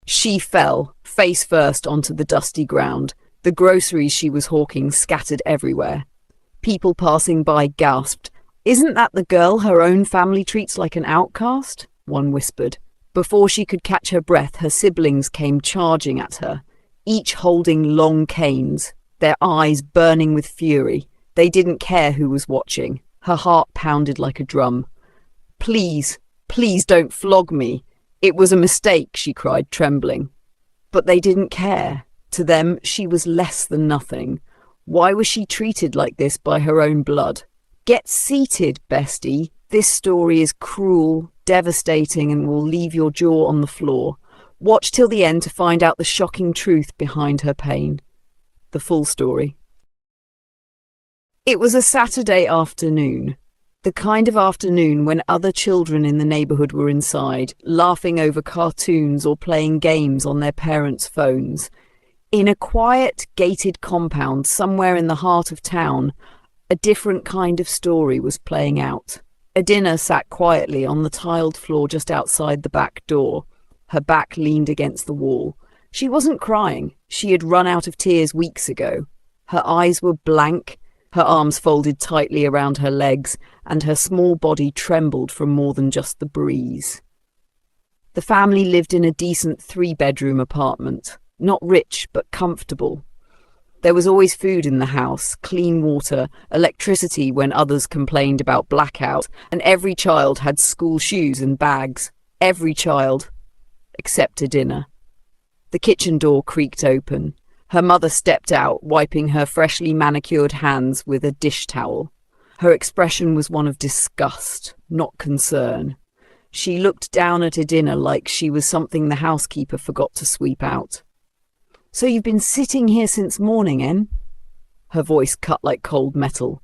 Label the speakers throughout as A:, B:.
A: She fell, face first, onto the dusty ground. The groceries she was hawking scattered everywhere. People passing by gasped. "Isn't that the girl her own family treats like an outcast?" one whispered. Before she could catch her breath, her siblings came charging at her, each holding long canes, their eyes burning with fury. They didn't care who was watching. Her heart pounded like a drum. "Please, please don't flog me. It was a mistake," she cried, trembling. But they didn't care. To them, she was less than nothing. Why was she treated like this by her own blood? "Get seated, bestie. This story is cruel, devastating, and will leave your jaw on the floor. Watch till the end to find out the shocking truth behind her pain." The full story. It was a Saturday afternoon. The kind of afternoon when other children in the neighborhood were inside, laughing over cartoons or playing games on their parents' phones. In a quiet, gated compound somewhere in the heart of town, a different kind of story was playing out. Adina sat quietly on the tiled floor just outside the back door. Her back leaned against the wall. She wasn't crying. She had run out of tears weeks ago. Her eyes were blank, her arms folded tightly around her legs, and her small body trembled from more than just the breeze. The family lived in a decent 3-bedroom apartment. Not rich, but comfortable. There was always food in the house, clean water, electricity when others complained about blackout, and every child had school shoes and bags. Every child, except Adina. The kitchen door creaked open. Her mother stepped out, wiping her freshly manicured hands with a dish towel. Her expression was one of disgust, not concern. She looked down at Adina like she was something the housekeeper forgot to sweep out. "So you've been sitting here since morning, eh?" Her voice cut like cold metal.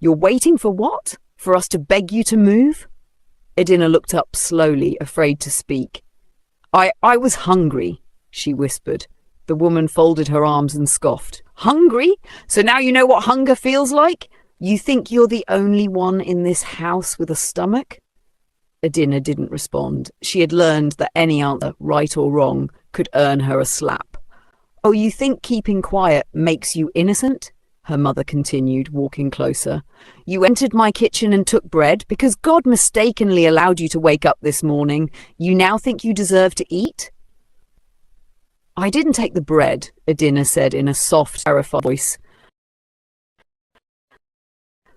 A: "You're waiting for what? For us to beg you to move?" Adina looked up slowly, afraid to speak. I was hungry," she whispered. The woman folded her arms and scoffed. "Hungry? So now you know what hunger feels like? You think you're the only one in this house with a stomach?" Adina didn't respond. She had learned that any answer, right or wrong, could earn her a slap. "Oh, you think keeping quiet makes you innocent?" her mother continued, walking closer. "You entered my kitchen and took bread because God mistakenly allowed you to wake up this morning. You now think you deserve to eat?" "I didn't take the bread," Adina said in a soft, terrified voice.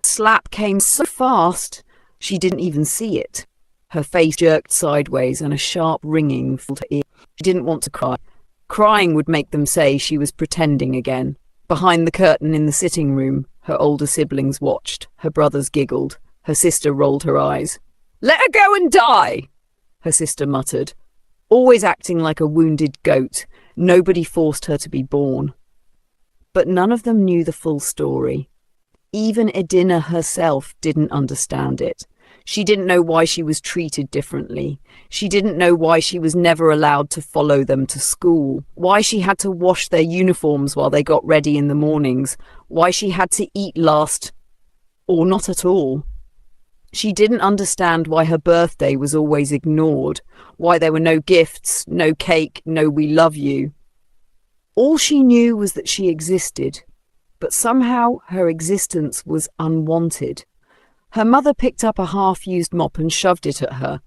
A: Slap came so fast, she didn't even see it. Her face jerked sideways and a sharp ringing filled her ear. She didn't want to cry. Crying would make them say she was pretending again. Behind the curtain in the sitting room, her older siblings watched. Her brothers giggled. Her sister rolled her eyes. "Let her go and die," her sister muttered. Always acting like a wounded goat, nobody forced her to be born. But none of them knew the full story. Even Adina herself didn't understand it. She didn't know why she was treated differently. She didn't know why she was never allowed to follow them to school, why she had to wash their uniforms while they got ready in the mornings, why she had to eat last, or not at all. She didn't understand why her birthday was always ignored, why there were no gifts, no cake, no "we love you." All she knew was that she existed, but somehow her existence was unwanted. Her mother picked up a half-used mop and shoved it at her.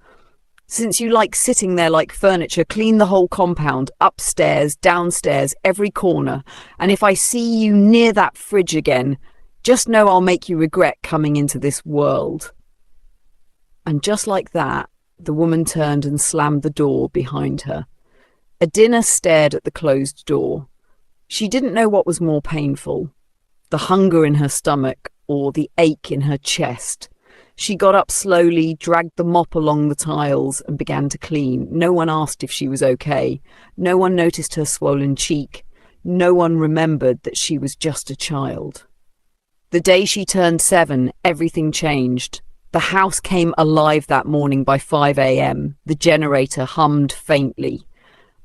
A: "Since you like sitting there like furniture, clean the whole compound, upstairs, downstairs, every corner, and if I see you near that fridge again, just know I'll make you regret coming into this world." And just like that, the woman turned and slammed the door behind her. Adina stared at the closed door. She didn't know what was more painful, the hunger in her stomach or the ache in her chest. She got up slowly, dragged the mop along the tiles and began to clean. No one asked if she was okay. No one noticed her swollen cheek. No one remembered that she was just a child. The day she turned 7, everything changed. The house came alive that morning by 5 a.m. The generator hummed faintly.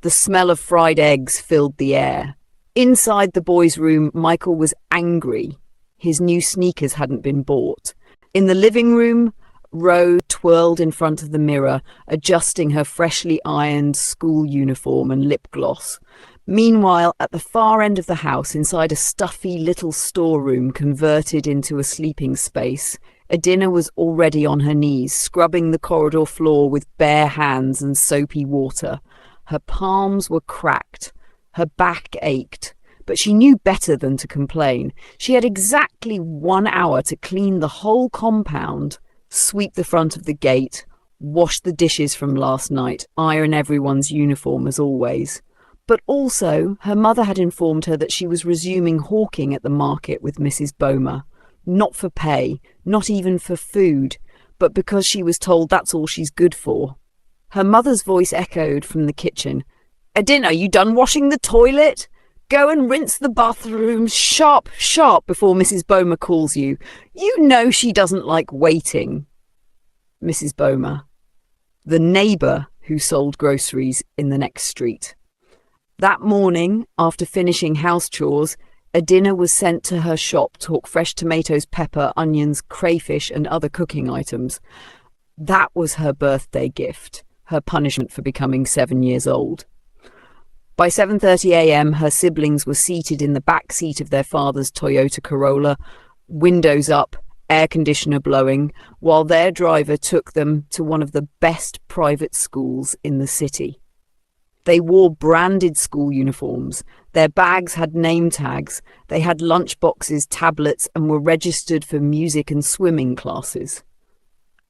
A: The smell of fried eggs filled the air. Inside the boys' room, Michael was angry. His new sneakers hadn't been bought. In the living room, Rose twirled in front of the mirror, adjusting her freshly ironed school uniform and lip gloss. Meanwhile, at the far end of the house, inside a stuffy little storeroom converted into a sleeping space, Edina was already on her knees, scrubbing the corridor floor with bare hands and soapy water. Her palms were cracked. Her back ached. But she knew better than to complain. She had exactly 1 hour to clean the whole compound, sweep the front of the gate, wash the dishes from last night, iron everyone's uniform as always. But also, her mother had informed her that she was resuming hawking at the market with Mrs. Boehmer. Not for pay, not even for food, but because she was told that's all she's good for. Her mother's voice echoed from the kitchen. "Edina, you done washing the toilet? Go and rinse the bathroom sharp before Mrs. Boehmer calls you. You know she doesn't like waiting." Mrs. Boehmer, the neighbour who sold groceries in the next street. That morning, after finishing house chores, Edina was sent to her shop to hawk fresh tomatoes, pepper, onions, crayfish and other cooking items. That was her birthday gift, her punishment for becoming 7 years old. By 7:30 a.m, her siblings were seated in the back seat of their father's Toyota Corolla, windows up, air conditioner blowing, while their driver took them to one of the best private schools in the city. They wore branded school uniforms. Their bags had name tags. They had lunch boxes, tablets, and were registered for music and swimming classes.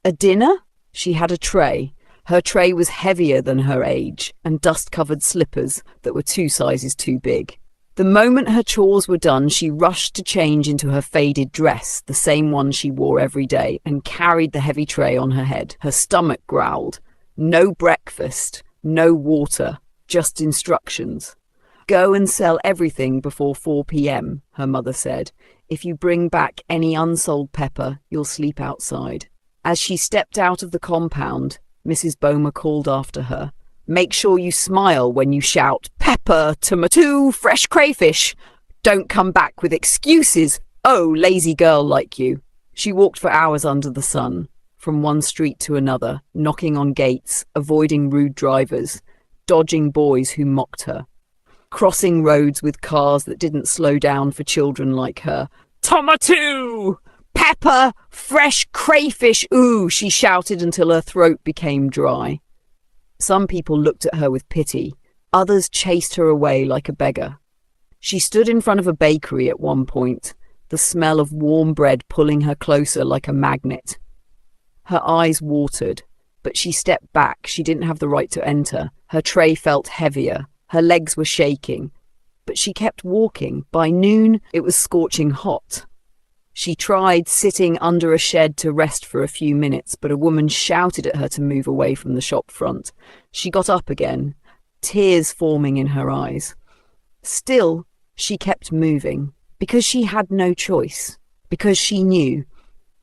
A: Edina? She had a tray. Her tray was heavier than her age, and dust-covered slippers that were 2 sizes too big. The moment her chores were done, she rushed to change into her faded dress, the same one she wore every day, and carried the heavy tray on her head. Her stomach growled. No breakfast, no water, just instructions. "Go and sell everything before 4 p.m, her mother said. "If you bring back any unsold pepper, you'll sleep outside." As she stepped out of the compound, Mrs. Boehmer called after her. "Make sure you smile when you shout, 'Pepper, tomato, fresh crayfish.' Don't come back with excuses. Oh, lazy girl like you." She walked for hours under the sun, from one street to another, knocking on gates, avoiding rude drivers, dodging boys who mocked her, crossing roads with cars that didn't slow down for children like her. "Tomato! Pepper! Fresh crayfish! Ooh!" she shouted until her throat became dry. Some people looked at her with pity. Others chased her away like a beggar. She stood in front of a bakery at one point, the smell of warm bread pulling her closer like a magnet. Her eyes watered, but she stepped back. She didn't have the right to enter. Her tray felt heavier. Her legs were shaking. But she kept walking. By noon, it was scorching hot. She tried sitting under a shed to rest for a few minutes, but a woman shouted at her to move away from the shop front. She got up again, tears forming in her eyes. Still, she kept moving, because she had no choice, because she knew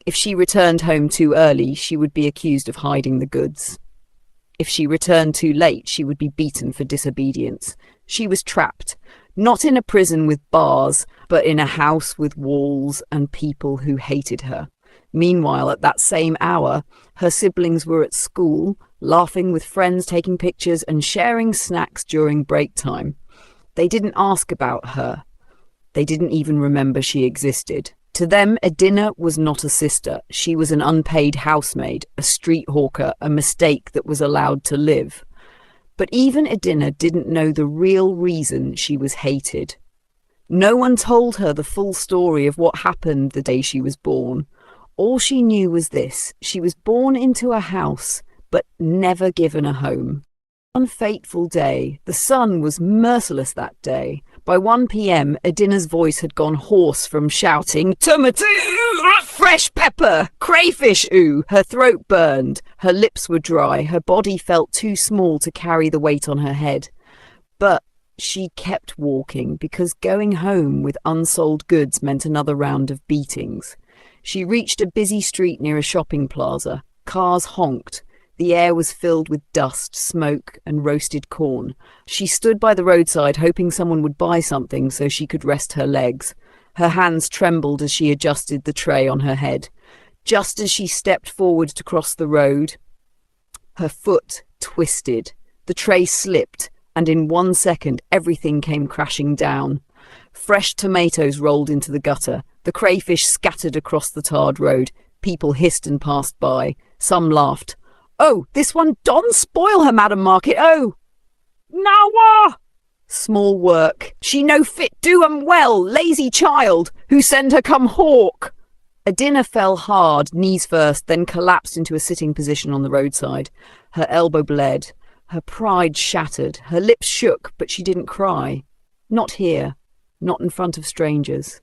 A: if she returned home too early, she would be accused of hiding the goods. If she returned too late, she would be beaten for disobedience. She was trapped, not in a prison with bars, but in a house with walls and people who hated her. Meanwhile, at that same hour, her siblings were at school, laughing with friends, taking pictures and sharing snacks during break time. They didn't ask about her. They didn't even remember she existed. To them, Edina was not a sister. She was an unpaid housemaid, a street hawker, a mistake that was allowed to live. But even Edina didn't know the real reason she was hated. No one told her the full story of what happened the day she was born. All she knew was this: she was born into a house, but never given a home. One fateful day, the sun was merciless that day. By 1 p.m, Edina's voice had gone hoarse from shouting, "Tomato! Fresh pepper! Crayfish! Ooh!" Her throat burned, her lips were dry, her body felt too small to carry the weight on her head. But she kept walking, because going home with unsold goods meant another round of beatings. She reached a busy street near a shopping plaza. Cars honked. The air was filled with dust, smoke, and roasted corn. She stood by the roadside, hoping someone would buy something so she could rest her legs. Her hands trembled as she adjusted the tray on her head. Just as she stepped forward to cross the road, her foot twisted. The tray slipped, and in 1 second, everything came crashing down. Fresh tomatoes rolled into the gutter. The crayfish scattered across the tarred road. People hissed and passed by. Some laughed. "Oh, this one don spoil her, Madam Market, oh!" "Nawa! Small work. She no fit do 'em well, lazy child, who send her come hawk." Adina fell hard, knees first, then collapsed into a sitting position on the roadside. Her elbow bled. Her pride shattered. Her lips shook, but she didn't cry. Not here. Not in front of strangers.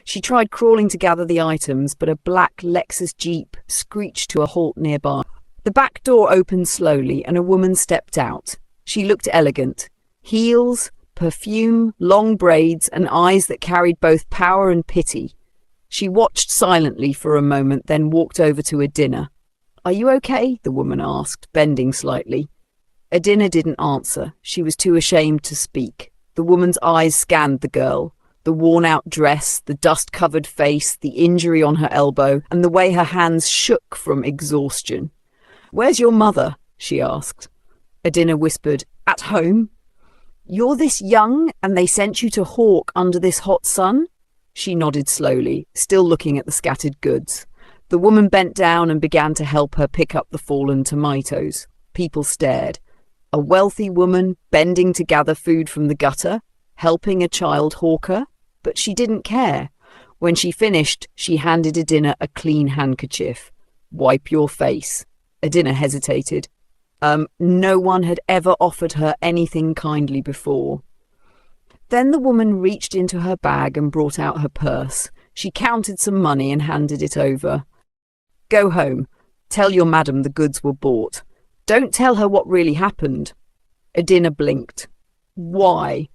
A: She tried crawling to gather the items, but a black Lexus Jeep screeched to a halt nearby. The back door opened slowly, and a woman stepped out. She looked elegant. Heels, perfume, long braids, and eyes that carried both power and pity. She watched silently for a moment, then walked over to Adina. "Are you okay?" the woman asked, bending slightly. Adina didn't answer. She was too ashamed to speak. The woman's eyes scanned the girl. The worn-out dress, the dust-covered face, the injury on her elbow, and the way her hands shook from exhaustion. "Where's your mother?" she asked. Adina whispered, "At home." "You're this young, and they sent you to hawk under this hot sun?" She nodded slowly, still looking at the scattered goods. The woman bent down and began to help her pick up the fallen tomatoes. People stared. A wealthy woman bending to gather food from the gutter, helping a child hawker, but she didn't care. When she finished, she handed Adina a clean handkerchief. "Wipe your face." Adina hesitated. No one had ever offered her anything kindly before. Then the woman reached into her bag and brought out her purse. She counted some money and handed it over. "Go home. Tell your madam the goods were bought. Don't tell her what really happened." Adina blinked. "Why?"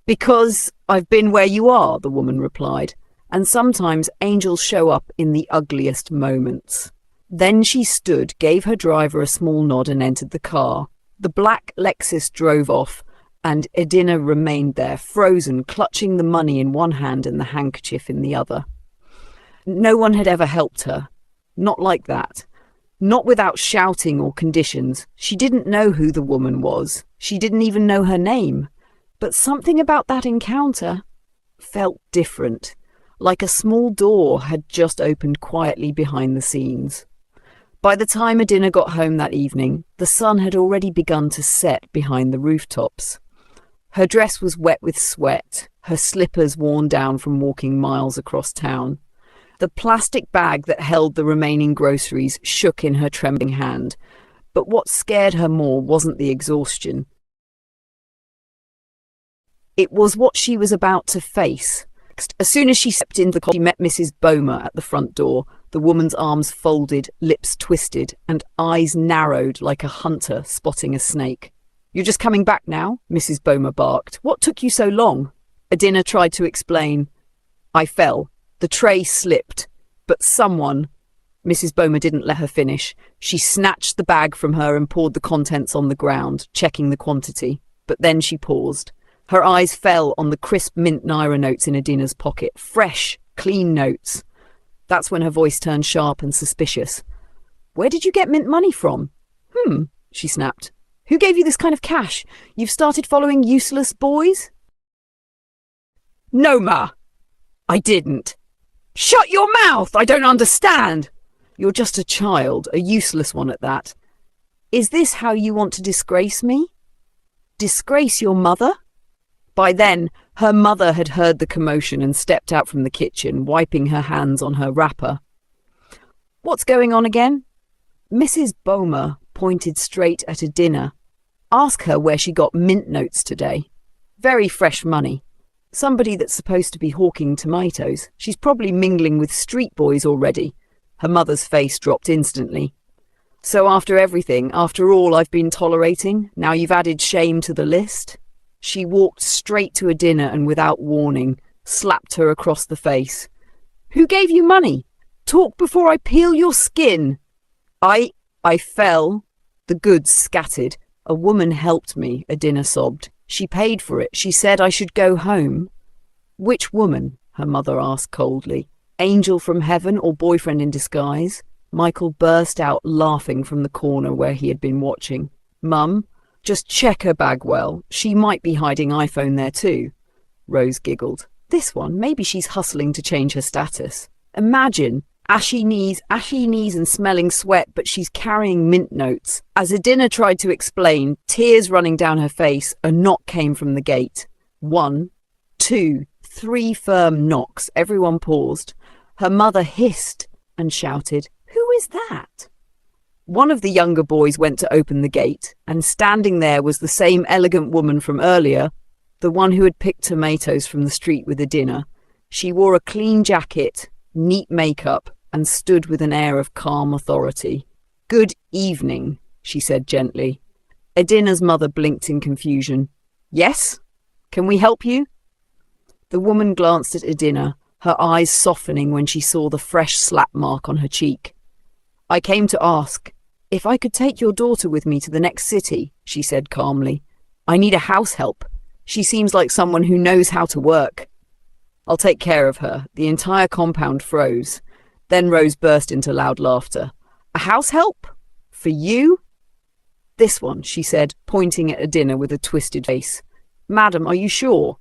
A: "Because I've been where you are," the woman replied, "and sometimes angels show up in the ugliest moments." Then she stood, gave her driver a small nod and entered the car. The black Lexus drove off, and Adina remained there, frozen, clutching the money in one hand and the handkerchief in the other. No one had ever helped her. Not like that. Not without shouting or conditions. She didn't know who the woman was. She didn't even know her name. But something about that encounter felt different, like a small door had just opened quietly behind the scenes. By the time Adina got home that evening, the sun had already begun to set behind the rooftops. Her dress was wet with sweat, her slippers worn down from walking miles across town. The plastic bag that held the remaining groceries shook in her trembling hand. But what scared her more wasn't the exhaustion. It was what she was about to face. As soon as she stepped into the car, she met Mrs. Boehmer at the front door. The woman's arms folded, lips twisted, and eyes narrowed like a hunter spotting a snake. "You're just coming back now?" Mrs. Boehmer barked. "What took you so long?" Adina tried to explain. "I fell. The tray slipped. But someone—" Mrs. Boehmer didn't let her finish. She snatched the bag from her and poured the contents on the ground, checking the quantity. But then she paused. Her eyes fell on the crisp mint naira notes in Adina's pocket. Fresh, clean notes. That's when her voice turned sharp and suspicious. "Where did you get mint money from?" She snapped. "Who gave you this kind of cash? You've started following useless boys?" "No, Ma, I didn't." "Shut your mouth! I don't understand." "You're just a child, a useless one at that. Is this how you want to disgrace me? Disgrace your mother?" By then, her mother had heard the commotion and stepped out from the kitchen, wiping her hands on her wrapper. "What's going on again?" Mrs. Boehmer pointed straight at Adina. "Ask her where she got mint notes today. Very fresh money. Somebody that's supposed to be hawking tomatoes. She's probably mingling with street boys already." Her mother's face dropped instantly. "So after everything, after all I've been tolerating, now you've added shame to the list?" She walked straight to Adina and without warning, slapped her across the face. "Who gave you money? Talk before I peel your skin." I fell. The goods scattered. "A woman helped me," Adina sobbed. "She paid for it. She said I should go home." "Which woman?" her mother asked coldly. Angel from heaven or boyfriend in disguise? Michael burst out laughing from the corner where he had been watching. Mum, just check her bag well. She might be hiding iPhone there too. Rose giggled. This one, maybe she's hustling to change her status. Imagine, ashy knees and smelling sweat, but she's carrying mint notes. As Adina tried to explain, tears running down her face, a knock came from the gate. 1, 2, 3 firm knocks. Everyone paused. Her mother hissed and shouted, "Who is that?" One of the younger boys went to open the gate, and standing there was the same elegant woman from earlier, the one who had picked tomatoes from the street with Adina. She wore a clean jacket, neat makeup, and stood with an air of calm authority. "Good evening," she said gently. Adina's mother blinked in confusion. "Yes? Can we help you?" The woman glanced at Adina, her eyes softening when she saw the fresh slap mark on her cheek. "I came to ask if I could take your daughter with me to the next city," she said calmly. "I need a house help. She seems like someone who knows how to work." "I'll take care of her." The entire compound froze. Then Rose burst into loud laughter. "A house help? For you?" "This one," she said, pointing at Adina with a twisted face. "Madam, are you sure?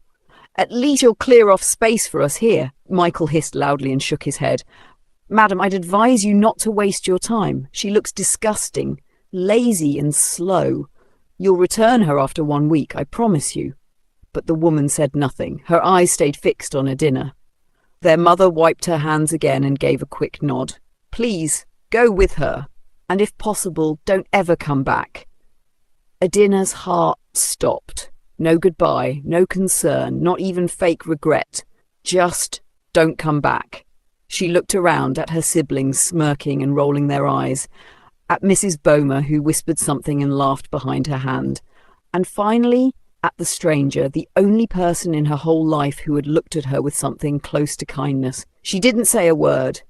A: At least you'll clear off space for us here." Michael hissed loudly and shook his head. "Madam, I'd advise you not to waste your time. She looks disgusting, lazy and slow. You'll return her after 1 week, I promise you." But the woman said nothing. Her eyes stayed fixed on Adina. Their mother wiped her hands again and gave a quick nod. "Please, go with her. And if possible, don't ever come back." Adina's heart stopped. No goodbye, no concern, not even fake regret. Just don't come back. She looked around at her siblings smirking and rolling their eyes, at Mrs. Boehmer who whispered something and laughed behind her hand, and finally at the stranger, the only person in her whole life who had looked at her with something close to kindness. She didn't say a word.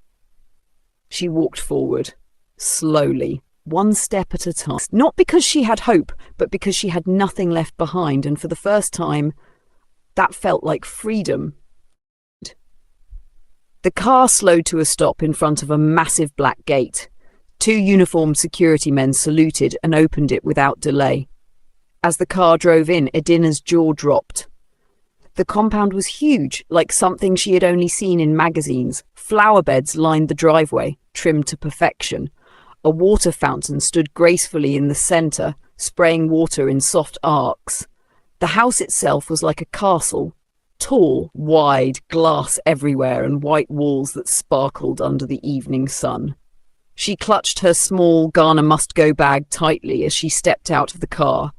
A: She walked forward, slowly, 1 step at a time, not because she had hope, but because she had nothing left behind, and for the first time, that felt like freedom. The car slowed to a stop in front of a massive black gate. 2 uniformed security men saluted and opened it without delay. As the car drove in, Adina's jaw dropped. The compound was huge, like something she had only seen in magazines. Flower beds lined the driveway, trimmed to perfection. A water fountain stood gracefully in the center, spraying water in soft arcs. The house itself was like a castle. Tall, wide, glass everywhere and white walls that sparkled under the evening sun. She clutched her small Ghana must-go bag tightly as she stepped out of the car.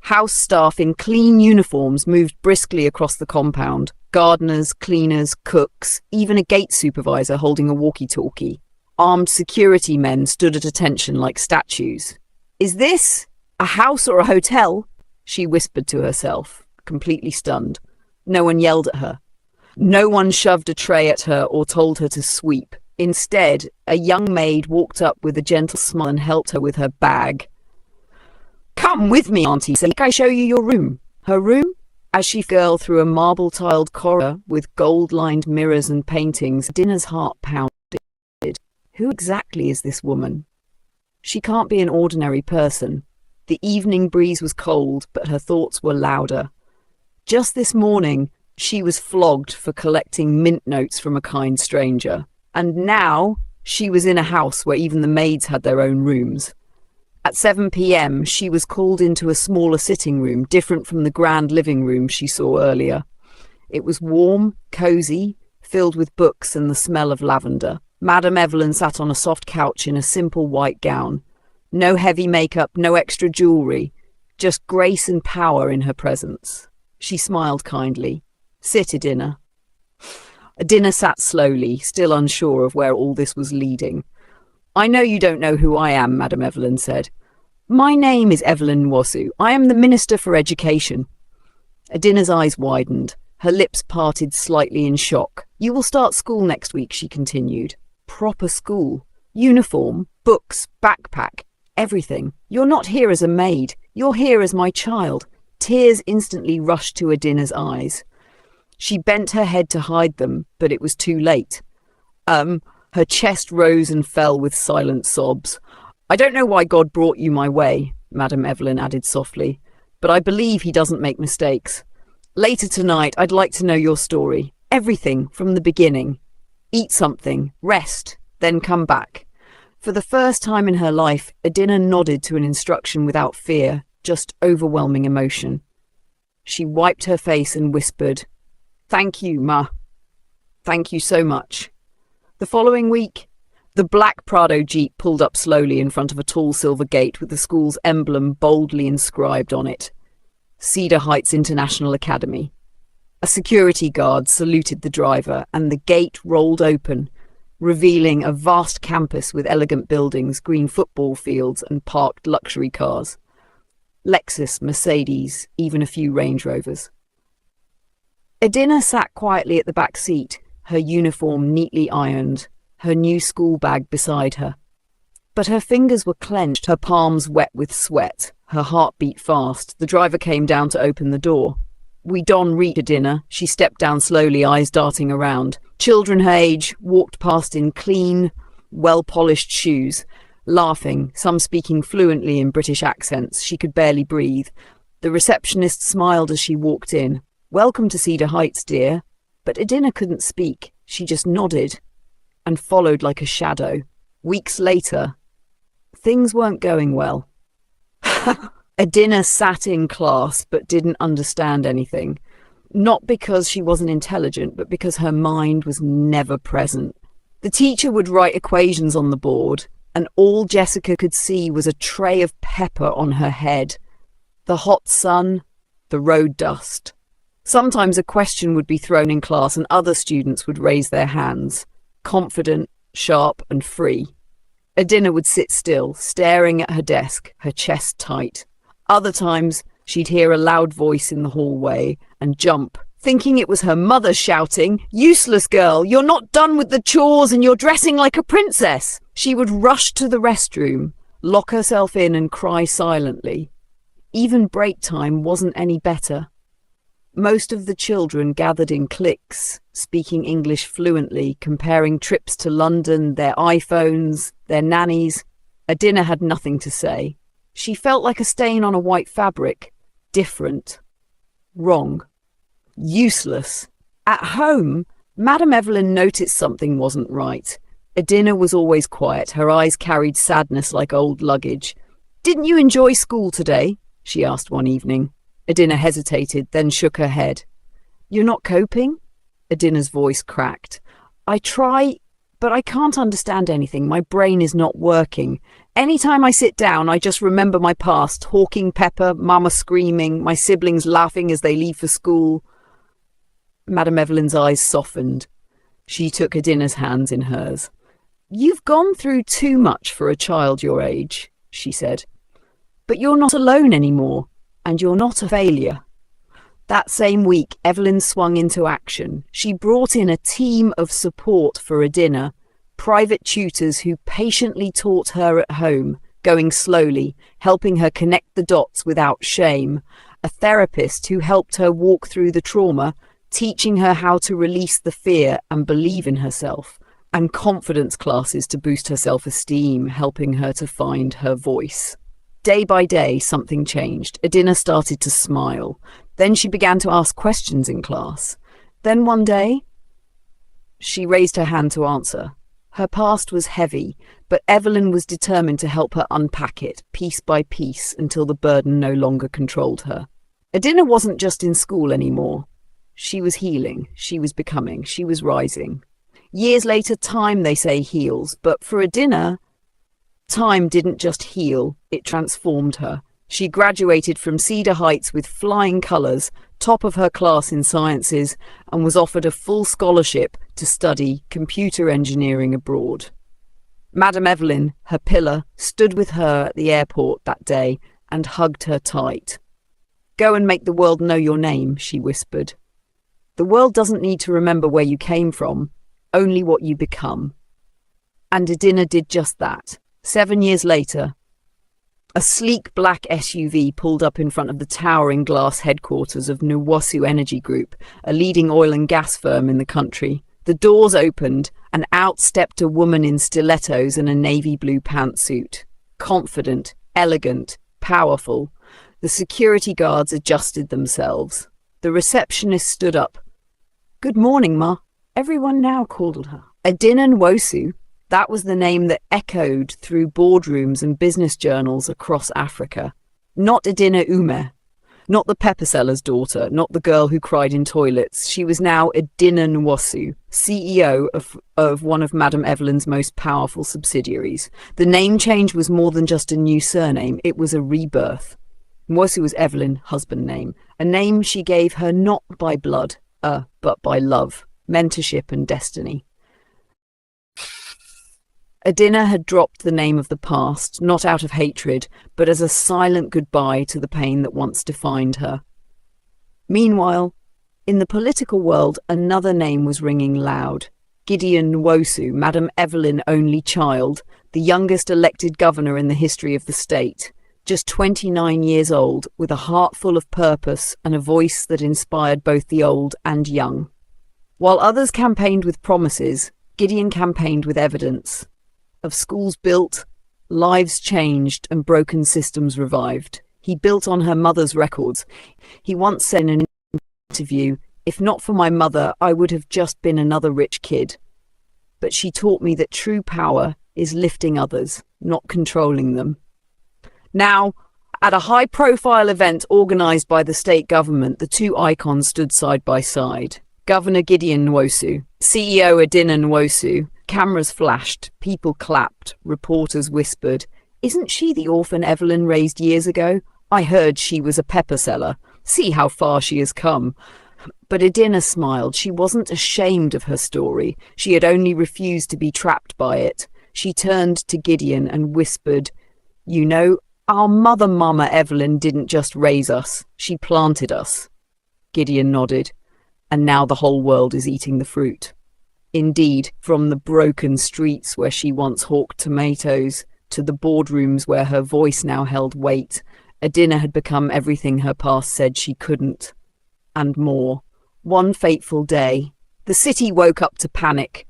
A: House staff in clean uniforms moved briskly across the compound. Gardeners, cleaners, cooks, even a gate supervisor holding a walkie-talkie. Armed security men stood at attention like statues. "Is this a house or a hotel?" she whispered to herself, completely stunned. No one yelled at her. No one shoved a tray at her or told her to sweep. Instead, a young maid walked up with a gentle smile and helped her with her bag. "Come with me, Auntie, so I show you your room." Her room? As she fell through a marble-tiled corridor with gold-lined mirrors and paintings, Adina's heart pounded. Who exactly is this woman? She can't be an ordinary person. The evening breeze was cold, but her thoughts were louder. Just this morning, she was flogged for collecting mint notes from a kind stranger. And now, she was in a house where even the maids had their own rooms. At 7 p.m, she was called into a smaller sitting room, different from the grand living room she saw earlier. It was warm, cozy, filled with books and the smell of lavender. Madame Evelyn sat on a soft couch in a simple white gown. No heavy makeup, no extra jewelry, just grace and power in her presence. She smiled kindly. "Sit, Adina." Adina sat slowly, still unsure of where all this was leading. "I know you don't know who I am," Madame Evelyn said. "My name is Evelyn Nwosu. I am the Minister for Education." Adina's eyes widened. Her lips parted slightly in shock. "You will start school next week," she continued. "Proper school. Uniform, books, backpack, everything. You're not here as a maid. You're here as my child." Tears instantly rushed to Adina's eyes. She bent her head to hide them, but it was too late. Her chest rose and fell with silent sobs. I don't know why God brought you my way, Madame Evelyn added softly, but I believe he doesn't make mistakes. Later tonight, I'd like to know your story. Everything from the beginning. Eat something, rest, then come back. For the first time in her life, Adina nodded to an instruction without fear, just overwhelming emotion. She wiped her face and whispered, Thank you, Ma. Thank you so much. The following week, the black Prado Jeep pulled up slowly in front of a tall silver gate with the school's emblem boldly inscribed on it. Cedar Heights International Academy. A security guard saluted the driver and the gate rolled open, revealing a vast campus with elegant buildings, green football fields and parked luxury cars. Lexus, Mercedes, even a few Range Rovers. Adina sat quietly at the back seat, her uniform neatly ironed, her new school bag beside her. But her fingers were clenched, her palms wet with sweat, her heart beat fast. The driver came down to open the door. We don't reach Adina. She stepped down slowly, eyes darting around. Children her age walked past in clean, well-polished shoes, laughing, some speaking fluently in British accents. She could barely breathe. The receptionist smiled as she walked in. Welcome to Cedar Heights, dear. But Adina couldn't speak. She just nodded and followed like a shadow. Weeks later, things weren't going well. Adina sat in class but didn't understand anything. Not because she wasn't intelligent, but because her mind was never present. The teacher would write equations on the board, and all Jessica could see was a tray of pepper on her head. The hot sun, the road dust. Sometimes a question would be thrown in class and other students would raise their hands, confident, sharp and free. Adina would sit still, staring at her desk, her chest tight. Other times, she'd hear a loud voice in the hallway and jump, thinking it was her mother shouting, "Useless girl, you're not done with the chores and you're dressing like a princess!" She would rush to the restroom, lock herself in and cry silently. Even break time wasn't any better. Most of the children gathered in cliques, speaking English fluently, comparing trips to London, their iPhones, their nannies. Adina had nothing to say. She felt like a stain on a white fabric. Different. Wrong. Useless. At home, Madame Evelyn noticed something wasn't right. Adina was always quiet. Her eyes carried sadness like old luggage. "Didn't you enjoy school today?" she asked one evening. Adina hesitated, then shook her head. "You're not coping?" Adina's voice cracked. "I try, but I can't understand anything. My brain is not working. Anytime I sit down, I just remember my past, hawking pepper, Mama screaming, my siblings laughing as they leave for school." Madame Evelyn's eyes softened. She took Adina's hands in hers. "You've gone through too much for a child your age," she said. "But you're not alone anymore, and you're not a failure." That same week, Evelyn swung into action. She brought in a team of support for Adina, private tutors who patiently taught her at home, going slowly, helping her connect the dots without shame, a therapist who helped her walk through the trauma, teaching her how to release the fear and believe in herself, and confidence classes to boost her self-esteem, helping her to find her voice. Day by day, something changed. Adina started to smile. Then she began to ask questions in class. Then one day, she raised her hand to answer. Her past was heavy, but Evelyn was determined to help her unpack it, piece by piece, until the burden no longer controlled her. Adina wasn't just in school anymore. She was healing, she was becoming, she was rising. Years later, time, they say, heals, but for Adina, time didn't just heal, it transformed her. She graduated from Cedar Heights with flying colours, top of her class in sciences, and was offered a full scholarship to study computer engineering abroad. Madame Evelyn, her pillar, stood with her at the airport that day and hugged her tight. "Go and make the world know your name," she whispered. "The world doesn't need to remember where you came from, only what you become." And Adina did just that. 7 years later, a sleek black SUV pulled up in front of the towering glass headquarters of Nuwasu Energy Group, a leading oil and gas firm in the country. The doors opened, and out stepped a woman in stilettos and a navy blue pantsuit. Confident, elegant, powerful. The security guards adjusted themselves. The receptionist stood up. "Good morning, Ma." Everyone now called her Adina Nwosu. That was the name that echoed through boardrooms and business journals across Africa. Not Adina Ume, not the pepper seller's daughter, not the girl who cried in toilets. She was now Adina Nwosu, CEO of one of Madame Evelyn's most powerful subsidiaries. The name change was more than just a new surname, it was a rebirth. Nwosu was Evelyn's husband name, a name she gave her not by blood, but by love, mentorship and destiny. Adina had dropped the name of the past, not out of hatred, but as a silent goodbye to the pain that once defined her. Meanwhile, in the political world, another name was ringing loud. Gideon Nwosu, Madame Evelyn's only child, the youngest elected governor in the history of the state. Just 29 years old, with a heart full of purpose and a voice that inspired both the old and young. While others campaigned with promises, Gideon campaigned with evidence. Of schools built, lives changed, and broken systems revived. He built on her mother's records. He once said in an interview, "If not for my mother, I would have just been another rich kid. But she taught me that true power is lifting others, not controlling them." Now, at a high-profile event organised by the state government, the two icons stood side by side. Governor Gideon Nwosu, CEO Adina Nwosu. Cameras flashed, people clapped, reporters whispered, "Isn't she the orphan Evelyn raised years ago? I heard she was a pepper seller. See how far she has come." But Adina smiled. She wasn't ashamed of her story. She had only refused to be trapped by it. She turned to Gideon and whispered, "You know, our mother Mama Evelyn didn't just raise us, she planted us." Gideon nodded. "And now the whole world is eating the fruit." Indeed, from the broken streets where she once hawked tomatoes to the boardrooms where her voice now held weight, Adina had become everything her past said she couldn't, and more. One fateful day, the city woke up to panic.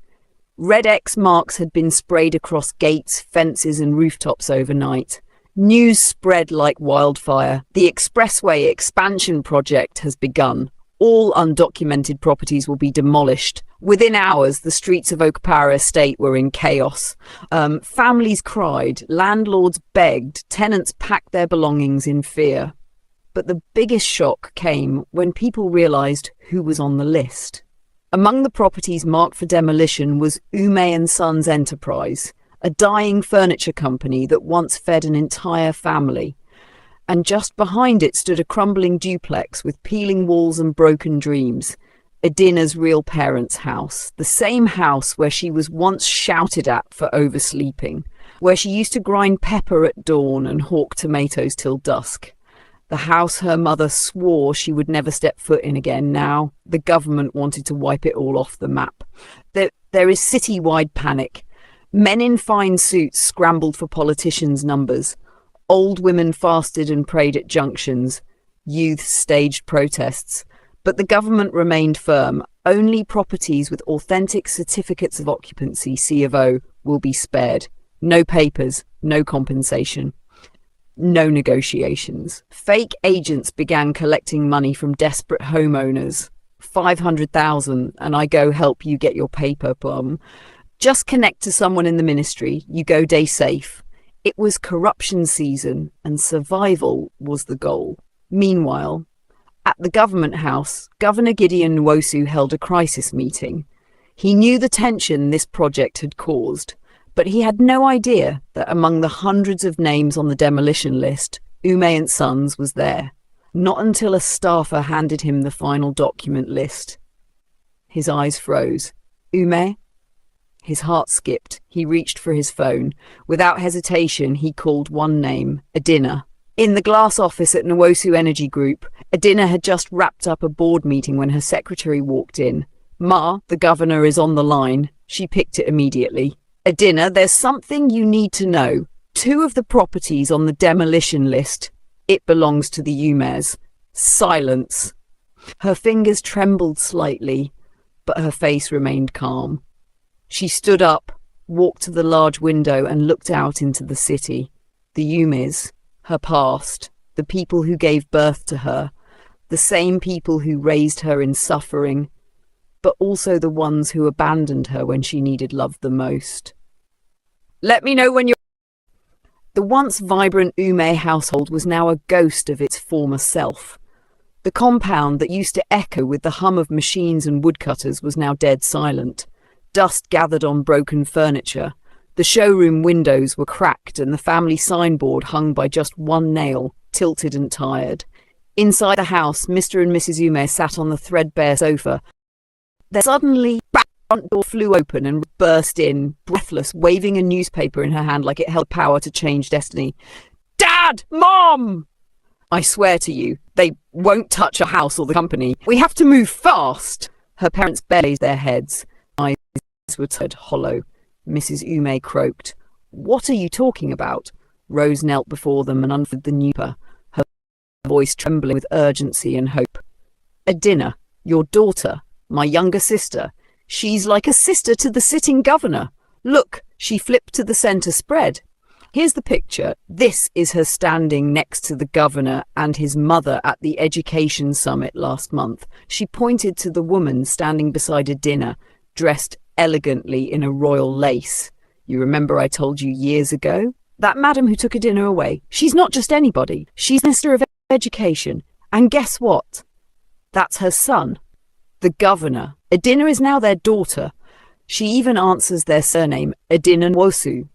A: Red X marks had been sprayed across gates, fences and rooftops overnight. News spread like wildfire. The expressway expansion project has begun. All undocumented properties will be demolished. Within hours, the streets of Okpara estate were in chaos. Families cried, landlords begged, tenants packed their belongings in fear. But the biggest shock came when people realised who was on the list. Among the properties marked for demolition was Ume & Sons Enterprise, a dying furniture company that once fed an entire family. And just behind it stood a crumbling duplex with peeling walls and broken dreams. Adina's real parents' house, the same house where she was once shouted at for oversleeping, where she used to grind pepper at dawn and hawk tomatoes till dusk. The house her mother swore she would never step foot in again. Now, the government wanted to wipe it all off the map. There is city-wide panic. Men in fine suits scrambled for politicians' numbers. Old women fasted and prayed at junctions. Youths staged protests. But the government remained firm. Only properties with authentic certificates of occupancy, C of O, will be spared. No papers, no compensation, no negotiations. Fake agents began collecting money from desperate homeowners. 500,000 and I go help you get your paper plum. Just connect to someone in the ministry, you go day safe. It was corruption season and survival was the goal. Meanwhile, at the government house, Governor Gideon Nwosu held a crisis meeting. He knew the tension this project had caused, but he had no idea that among the hundreds of names on the demolition list, Ume & Sons was there. Not until a staffer handed him the final document list. His eyes froze. Ume? His heart skipped. He reached for his phone. Without hesitation, he called one name, Adina. In the glass office at Nwosu Energy Group, Adina had just wrapped up a board meeting when her secretary walked in. "Ma, the governor is on the line." She picked it immediately. "Adina, there's something you need to know. 2 of the properties on the demolition list, it belongs to the Umes." Silence. Her fingers trembled slightly. but her face remained calm. She stood up, walked to the large window and looked out into the city. The Yumes, her past, the people who gave birth to her, the same people who raised her in suffering, but also the ones who abandoned her when she needed love the most. Let me know when you're... The once vibrant Ume household was now a ghost of its former self. The compound that used to echo with the hum of machines and woodcutters was now dead silent. Dust gathered on broken furniture. The showroom windows were cracked and the family signboard hung by just one nail, tilted and tired. Inside the house, Mr. and Mrs. Ume sat on the threadbare sofa. Then suddenly, the front door flew open and burst in, breathless, waving a newspaper in her hand like it held power to change destiny. Dad! Mom! I swear to you, they won't touch our house or the company. We have to move fast! Her parents raised their heads. Eyes were turned hollow. Mrs. Ume croaked. What are you talking about? Rose knelt before them and unfolded the newspaper, her voice trembling with urgency and hope. Adina, your daughter, my younger sister. She's like a sister to the sitting governor. Look, she flipped to the centre spread. Here's the picture. This is her standing next to the governor and his mother at the education summit last month. She pointed to the woman standing beside Adina, dressed elegantly in a royal lace. You remember I told you years ago? That madam who took Adina away. She's not just anybody. She's Minister of Education. And guess what? That's her son, the governor. Adina is now their daughter. She even answers their surname, Adina Nwosu.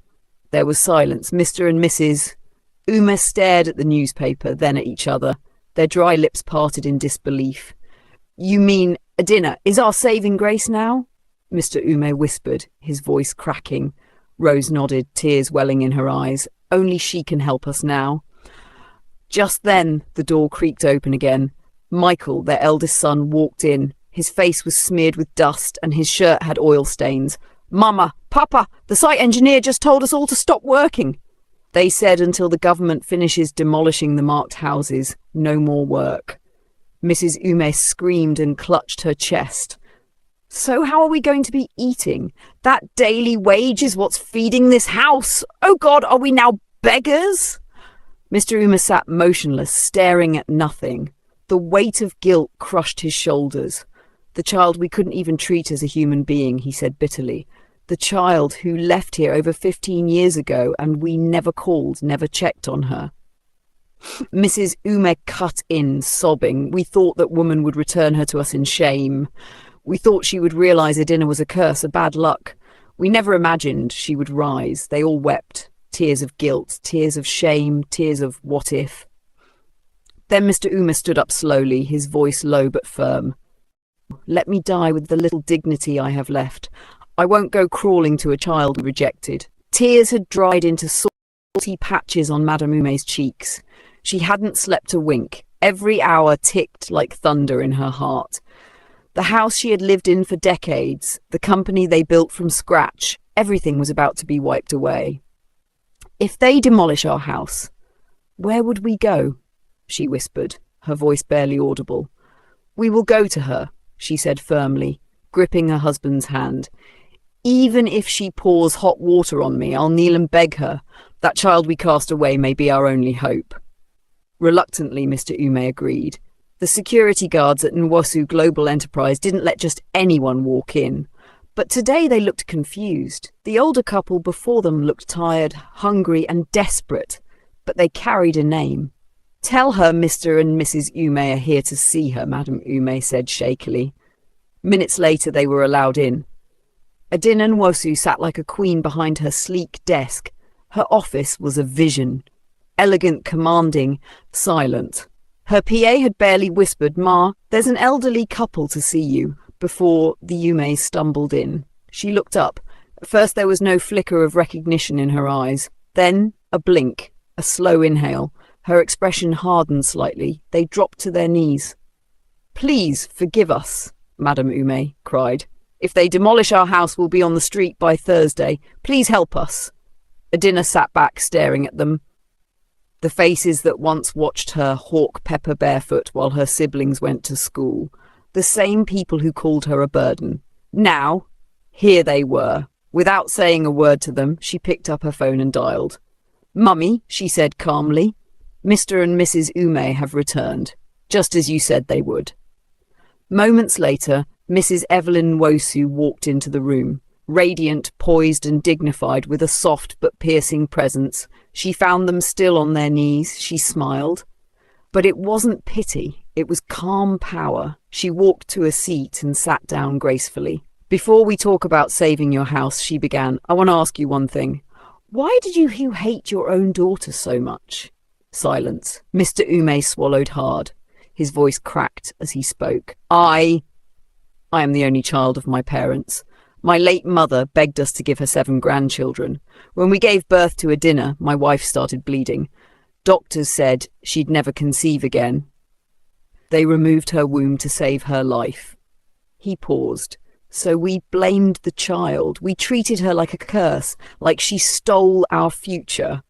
A: There was silence. Mr. and Mrs. Ume stared at the newspaper, then at each other. Their dry lips parted in disbelief. You mean Adina is our saving grace now? Mr. Ume whispered, his voice cracking. Rose nodded, tears welling in her eyes. Only she can help us now. Just then, the door creaked open again. Michael, their eldest son, walked in. His face was smeared with dust and his shirt had oil stains. Mama, Papa, the site engineer just told us all to stop working. They said until the government finishes demolishing the marked houses, no more work. Mrs. Ume screamed and clutched her chest. So how are we going to be eating? That daily wage is what's feeding this house. Oh God, are we now beggars? Mr. Ume sat motionless, staring at nothing. The weight of guilt crushed his shoulders. The child we couldn't even treat as a human being, he said bitterly. The child who left here over 15 years ago and we never called, never checked on her. Mrs. Ume cut in, sobbing. We thought that woman would return her to us in shame. We thought she would realise Adina was a curse, a bad luck. We never imagined she would rise. They all wept. Tears of guilt, tears of shame, tears of what if. Then Mr. Ume stood up slowly, his voice low but firm. Let me die with the little dignity I have left. I won't go crawling to a child we rejected. Tears had dried into salty patches on Madame Ume's cheeks. She hadn't slept a wink. Every hour ticked like thunder in her heart. The house she had lived in for decades, the company they built from scratch, everything was about to be wiped away. If they demolish our house, where would we go? She whispered, her voice barely audible. We will go to her, she said firmly, gripping her husband's hand. Even if she pours hot water on me, I'll kneel and beg her. That child we cast away may be our only hope. Reluctantly, Mr. Ume agreed. The security guards at Nwosu Global Enterprise didn't let just anyone walk in. But today they looked confused. The older couple before them looked tired, hungry and desperate, but they carried a name. Tell her Mr. and Mrs. Ume are here to see her, Madame Ume said shakily. Minutes later they were allowed in. Adina Nwosu sat like a queen behind her sleek desk. Her office was a vision. Elegant, commanding, silent. Her PA had barely whispered, Ma, there's an elderly couple to see you, before the Umes stumbled in. She looked up. At first there was no flicker of recognition in her eyes. Then a blink, a slow inhale. Her expression hardened slightly. They dropped to their knees. Please forgive us, Madame Ume cried. If they demolish our house, we'll be on the street by Thursday. Please help us. Adina sat back, staring at them. The faces that once watched her hawk pepper barefoot while her siblings went to school. The same people who called her a burden. Now, here they were. Without saying a word to them, she picked up her phone and dialed. "Mummy," she said calmly, "Mr. and Mrs. Ume have returned, just as you said they would." Moments later, Mrs. Evelyn Nwosu walked into the room. Radiant, poised and dignified, with a soft but piercing presence. She found them still on their knees. She smiled. But it wasn't pity, it was calm power. She walked to a seat and sat down gracefully. "Before we talk about saving your house," she began, "I want to ask you one thing. Why did you hate your own daughter so much?" Silence. Mr. Ume swallowed hard. His voice cracked as he spoke. I am the only child of my parents. My late mother begged us to give her 7 grandchildren. When we gave birth to Adina, my wife started bleeding. Doctors said she'd never conceive again. They removed her womb to save her life. He paused. So we blamed the child. We treated her like a curse, like she stole our future.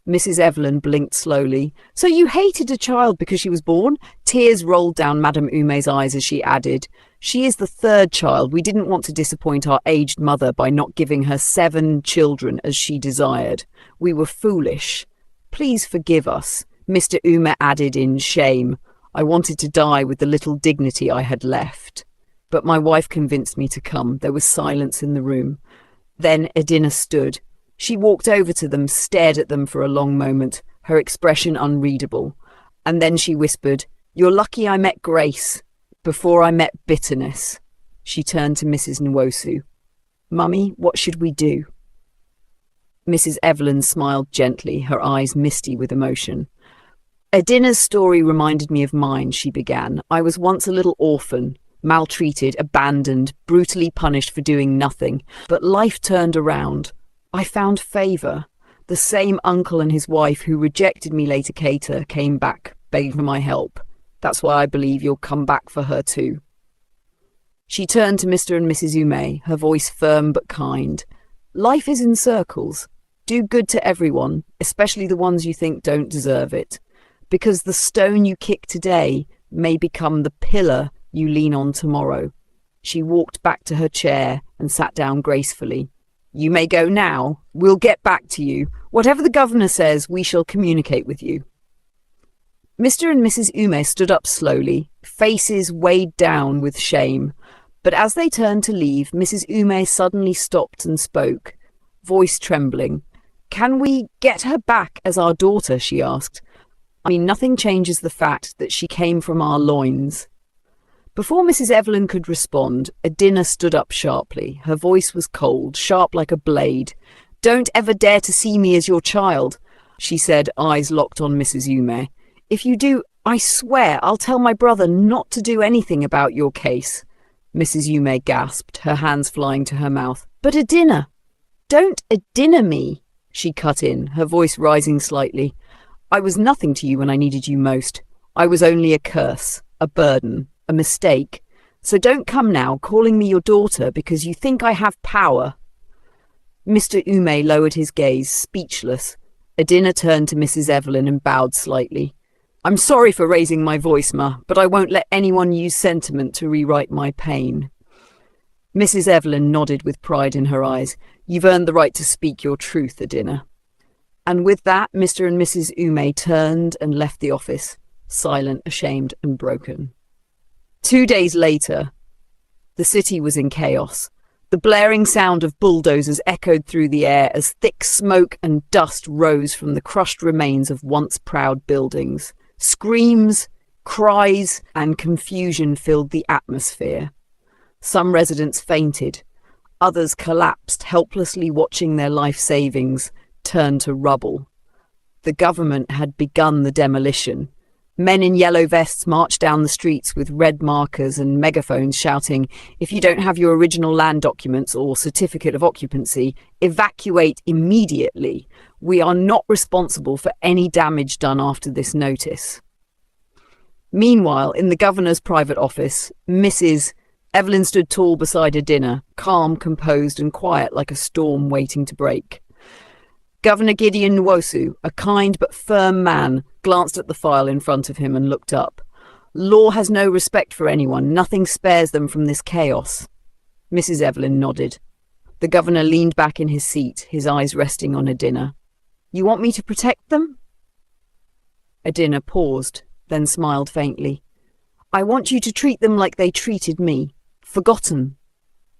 A: Mrs. Evelyn blinked slowly. "So you hated a child because she was born?" Tears rolled down Madame Ume's eyes as she added, "She is the 3rd child. We didn't want to disappoint our aged mother by not giving her 7 children as she desired. We were foolish. Please forgive us," Mr. Ume added in shame. "I wanted to die with the little dignity I had left. But my wife convinced me to come." There was silence in the room. Then Adina stood. She walked over to them, stared at them for a long moment, her expression unreadable. And then she whispered, "You're lucky I met Grace, before I met bitterness." She turned to Mrs. Nwosu. "Mummy, what should we do?" Mrs. Evelyn smiled gently, her eyes misty with emotion. "Adina's story reminded me of mine," she began. "I was once a little orphan, maltreated, abandoned, brutally punished for doing nothing. But life turned around. I found favour. The same uncle and his wife who rejected me later Cater came back, begging for my help. That's why I believe you'll come back for her too." She turned to Mr. and Mrs. Ume, her voice firm but kind. "Life is in circles. Do good to everyone, especially the ones you think don't deserve it. Because the stone you kick today may become the pillar you lean on tomorrow." She walked back to her chair and sat down gracefully. "You may go now. We'll get back to you. Whatever the governor says, we shall communicate with you." Mr. and Mrs. Ume stood up slowly, faces weighed down with shame. But as they turned to leave, Mrs. Ume suddenly stopped and spoke, voice trembling. "Can we get her back as our daughter?" she asked. "I mean, nothing changes the fact that she came from our loins." Before Mrs. Evelyn could respond, Adina stood up sharply. Her voice was cold, sharp like a blade. "Don't ever dare to see me as your child," she said, eyes locked on Mrs. Ume. "If you do, I swear I'll tell my brother not to do anything about your case." Mrs. Ume gasped, her hands flying to her mouth. "But Adina, don't Adina me," she cut in, her voice rising slightly. "I was nothing to you when I needed you most. I was only a curse, a burden, a mistake. So don't come now calling me your daughter because you think I have power." Mr. Ume lowered his gaze, speechless. Adina turned to Mrs. Evelyn and bowed slightly. "I'm sorry for raising my voice, Ma, but I won't let anyone use sentiment to rewrite my pain." Mrs. Evelyn nodded with pride in her eyes. "You've earned the right to speak your truth, Adina." And with that, Mr. and Mrs. Ume turned and left the office, silent, ashamed, and broken. 2 days later, the city was in chaos. The blaring sound of bulldozers echoed through the air as thick smoke and dust rose from the crushed remains of once proud buildings. Screams, cries, and confusion filled the atmosphere. Some residents fainted. Others collapsed, helplessly watching their life savings turn to rubble. The government had begun the demolition. Men in yellow vests marched down the streets with red markers and megaphones shouting, "If you don't have your original land documents or certificate of occupancy, evacuate immediately. We are not responsible for any damage done after this notice." Meanwhile, in the governor's private office, Mrs. Evelyn stood tall beside Adina, calm, composed, and quiet like a storm waiting to break. Governor Gideon Nwosu, a kind but firm man, glanced at the file in front of him and looked up. Law has no respect for anyone. Nothing spares them from this chaos. Mrs. Evelyn nodded. The governor leaned back in his seat, his eyes resting on Edina. You want me to protect them? Edina paused, then smiled faintly. I want you to treat them like they treated me. Forgotten.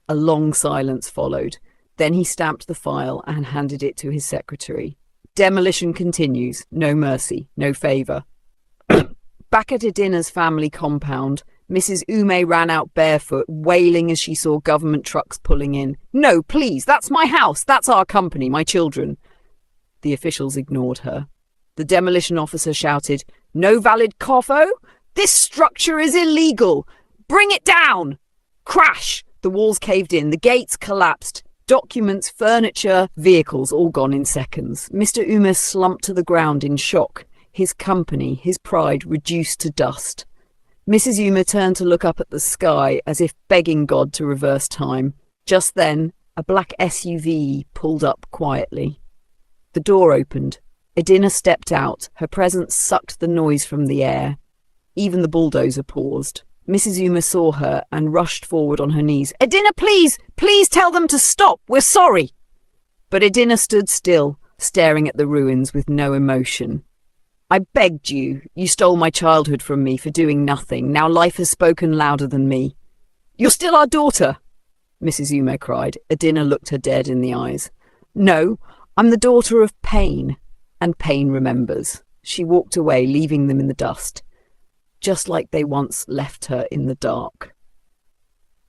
A: A long silence followed. Then he stamped the file and handed it to his secretary. Demolition continues. No mercy, no favour. Back at Edina's family compound, Mrs. Ume ran out barefoot, wailing as she saw government trucks pulling in. No, please, that's my house. That's our company, my children. The officials ignored her. The demolition officer shouted, No valid COFO? This structure is illegal. Bring it down. Crash! The walls caved in. The gates collapsed. Documents, furniture, vehicles all gone in seconds. Mr. Ume slumped to the ground in shock. His company, his pride, reduced to dust. Mrs. Ume turned to look up at the sky as if begging God to reverse time. Just then, a black SUV pulled up quietly. The door opened. Edina stepped out. Her presence sucked the noise from the air. Even the bulldozer paused. Mrs. Ume saw her and rushed forward on her knees. Edina, please! Please tell them to stop! We're sorry! But Edina stood still, staring at the ruins with no emotion. I begged you. You stole my childhood from me for doing nothing. Now life has spoken louder than me. You're still our daughter, Mrs. Ume cried. Edina looked her dead in the eyes. No, I'm the daughter of pain, and pain remembers. She walked away, leaving them in the dust, just like they once left her in the dark.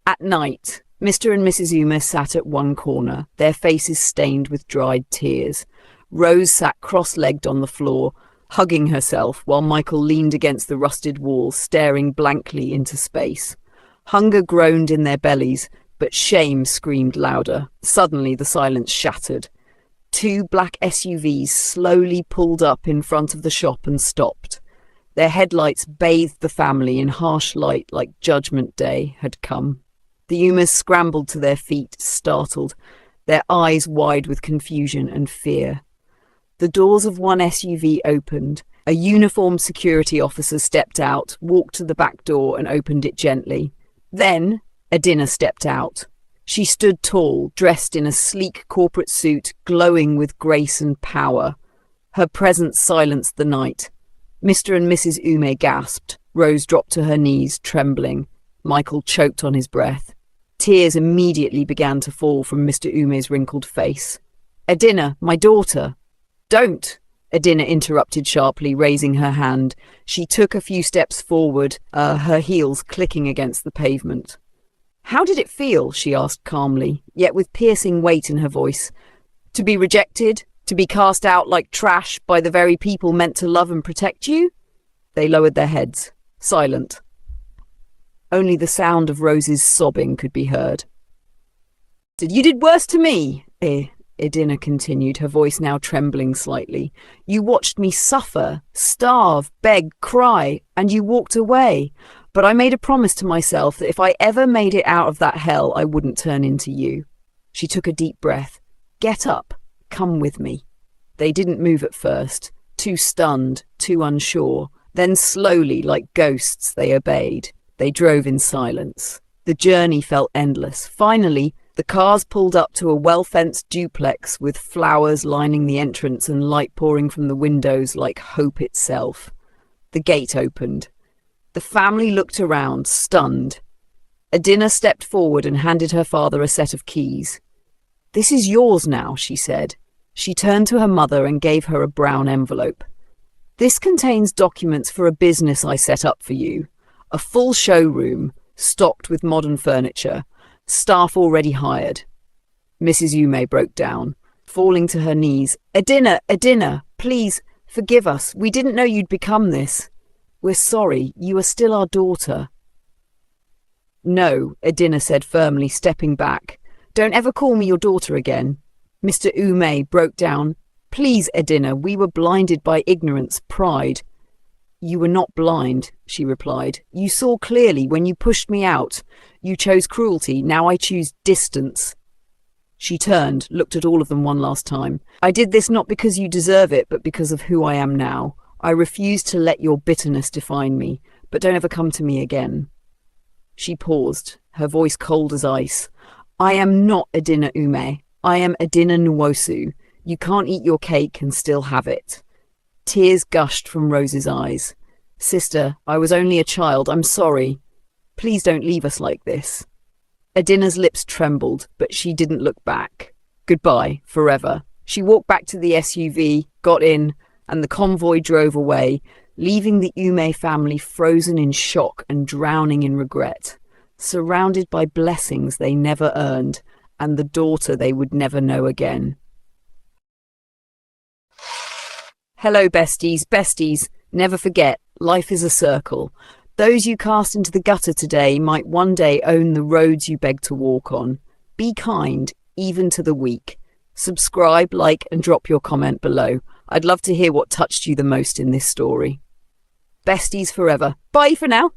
A: At night, Mr. and Mrs. Ume sat at one corner, their faces stained with dried tears. Rose sat cross-legged on the floor, hugging herself, while Michael leaned against the rusted wall, staring blankly into space. Hunger groaned in their bellies, but shame screamed louder. Suddenly the silence shattered. 2 black SUVs slowly pulled up in front of the shop and stopped. Their headlights bathed the family in harsh light like Judgment Day had come. The Umes scrambled to their feet, startled, their eyes wide with confusion and fear. The doors of one SUV opened. A uniformed security officer stepped out, walked to the back door and opened it gently. Then Edina stepped out. She stood tall, dressed in a sleek corporate suit, glowing with grace and power. Her presence silenced the night. Mr. and Mrs. Ume gasped. Rose dropped to her knees, trembling. Michael choked on his breath. Tears immediately began to fall from Mr. Ume's wrinkled face. Edina, my daughter. Don't, Edina interrupted sharply, raising her hand. She took a few steps forward, her heels clicking against the pavement. How did it feel? She asked calmly, yet with piercing weight in her voice. To be rejected? To be cast out like trash by the very people meant to love and protect you? They lowered their heads, silent. Only the sound of Rose's sobbing could be heard. You did worse to me, Edina continued, her voice now trembling slightly. You watched me suffer, starve, beg, cry, and you walked away. But I made a promise to myself that if I ever made it out of that hell, I wouldn't turn into you. She took a deep breath. Get up. Come with me. They didn't move at first, too stunned, too unsure. Then slowly, like ghosts, they obeyed. They drove in silence. The journey felt endless. Finally, the cars pulled up to a well-fenced duplex with flowers lining the entrance and light pouring from the windows like hope itself. The gate opened. The family looked around, stunned. Edina stepped forward and handed her father a set of keys. This is yours now, she said. She turned to her mother and gave her a brown envelope. This contains documents for a business I set up for you. A full showroom, stocked with modern furniture. Staff already hired. Mrs. Ume broke down, falling to her knees. Edina, please, forgive us. We didn't know you'd become this. We're sorry. You are still our daughter. No, Edina said firmly, stepping back. Don't ever call me your daughter again. Mr. Ume broke down. Please, Edina, we were blinded by ignorance, pride. You were not blind, she replied. You saw clearly when you pushed me out. You chose cruelty, now I choose distance. She turned, looked at all of them one last time. I did this not because you deserve it, but because of who I am now. I refuse to let your bitterness define me. but don't ever come to me again." She paused, her voice cold as ice. "I am not Edina Ume. I am Edina Nwosu. You can't eat your cake and still have it." Tears gushed from Rose's eyes. "Sister, I was only a child. I'm sorry. Please don't leave us like this." Edina's lips trembled, but she didn't look back. Goodbye, forever. She walked back to the SUV, got in, and the convoy drove away, leaving the Ume family frozen in shock and drowning in regret, surrounded by blessings they never earned and the daughter they would never know again. Hello, besties, besties. Never forget, life is a circle. Those you cast into the gutter today might one day own the roads you beg to walk on. Be kind, even to the weak. Subscribe, like, and drop your comment below. I'd love to hear what touched you the most in this story. Besties forever. Bye for now.